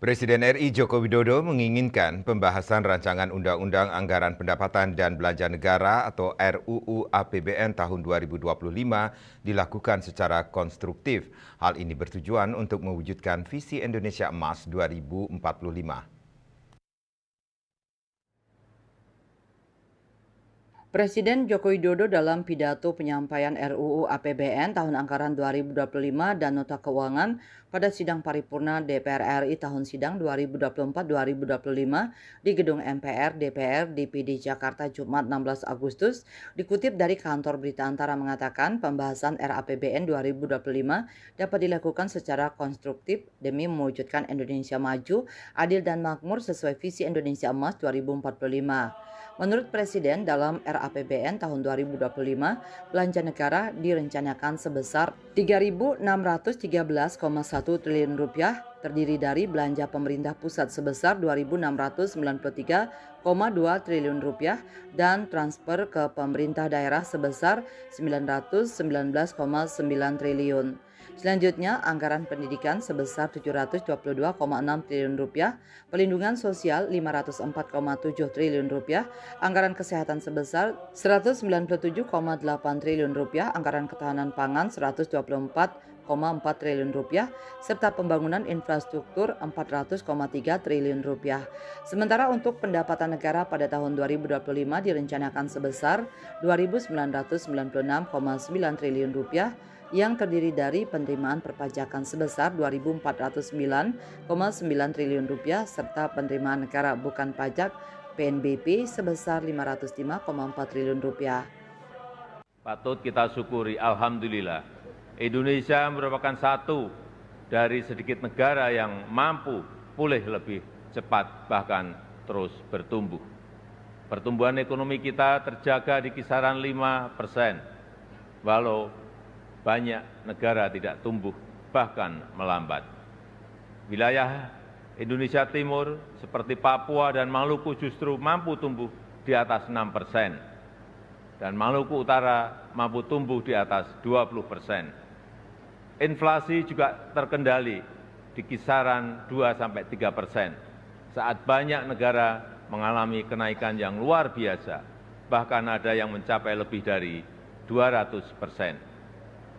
Presiden RI Joko Widodo menginginkan pembahasan rancangan Undang-Undang Anggaran Pendapatan dan Belanja Negara atau RUU APBN tahun 2025 dilakukan secara konstruktif. Hal ini bertujuan untuk mewujudkan visi Indonesia Emas 2045. Presiden Joko Widodo dalam pidato penyampaian RUU APBN tahun anggaran 2025 dan nota keuangan pada sidang paripurna DPR RI tahun sidang 2024-2025 di gedung MPR DPR DPD Jakarta Jumat 16 Agustus dikutip dari kantor berita antara mengatakan pembahasan RAPBN 2025 dapat dilakukan secara konstruktif demi mewujudkan Indonesia maju, adil dan makmur sesuai visi Indonesia Emas 2045. Menurut Presiden, dalam RAPBN tahun 2025, belanja negara direncanakan sebesar Rp3.613,1 triliun, terdiri dari belanja pemerintah pusat sebesar Rp2.693,2 triliun dan transfer ke pemerintah daerah sebesar Rp919,9 triliun. Selanjutnya, anggaran pendidikan sebesar Rp722,6 triliun, pelindungan sosial Rp504,7 triliun, anggaran kesehatan sebesar Rp197,8 triliun, anggaran ketahanan pangan Rp124,4 triliun, serta pembangunan infrastruktur Rp400,3 triliun. Sementara untuk pendapatan negara pada tahun 2025 direncanakan sebesar Rp2.996,9 triliun, yang terdiri dari penerimaan perpajakan sebesar Rp2.409,9 triliun serta penerimaan negara bukan pajak PNBP sebesar Rp505,4 triliun. Patut kita syukuri, alhamdulillah, Indonesia merupakan satu dari sedikit negara yang mampu pulih lebih cepat bahkan terus bertumbuh. Pertumbuhan ekonomi kita terjaga di kisaran 5%, walau banyak negara tidak tumbuh, bahkan melambat. Wilayah Indonesia Timur seperti Papua dan Maluku justru mampu tumbuh di atas 6%, dan Maluku Utara mampu tumbuh di atas 20%. Inflasi juga terkendali di kisaran 2–3%, saat banyak negara mengalami kenaikan yang luar biasa, bahkan ada yang mencapai lebih dari 200%.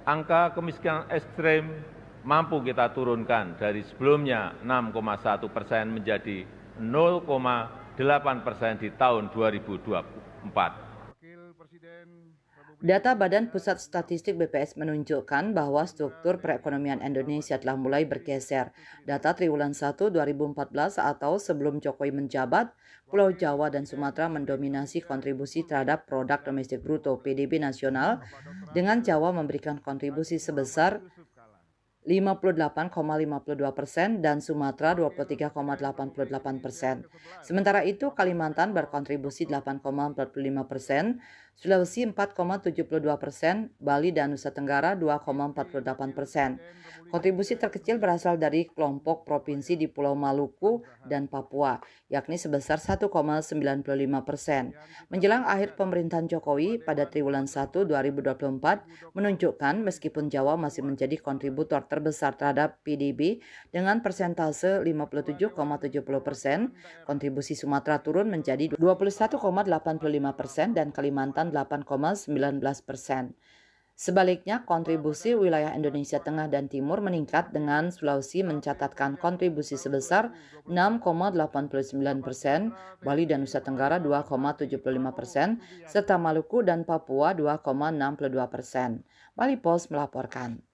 Angka kemiskinan ekstrem mampu kita turunkan dari sebelumnya 6,1% menjadi 0,8% di tahun 2024. Data Badan Pusat Statistik BPS menunjukkan bahwa struktur perekonomian Indonesia telah mulai bergeser. Data triwulan 1 2014 atau sebelum Jokowi menjabat, Pulau Jawa dan Sumatera mendominasi kontribusi terhadap produk domestik bruto PDB nasional, dengan Jawa memberikan kontribusi sebesar 58,52% dan Sumatera 23,88%. Sementara itu Kalimantan berkontribusi 8,45%, Sulawesi 4,72%, Bali dan Nusa Tenggara 2,48%. Kontribusi terkecil berasal dari kelompok provinsi di Pulau Maluku dan Papua, yakni sebesar 1,95%. Menjelang akhir pemerintahan Jokowi pada triwulan 1 2024 menunjukkan meskipun Jawa masih menjadi kontributor terbesar terhadap PDB dengan persentase 57,70%, kontribusi Sumatera turun menjadi 21,85% dan Kalimantan 8,19%. Sebaliknya, kontribusi wilayah Indonesia Tengah dan Timur meningkat dengan Sulawesi mencatatkan kontribusi sebesar 6,89%, Bali dan Nusa Tenggara 2,75%, serta Maluku dan Papua 2,62%. Bali Post melaporkan.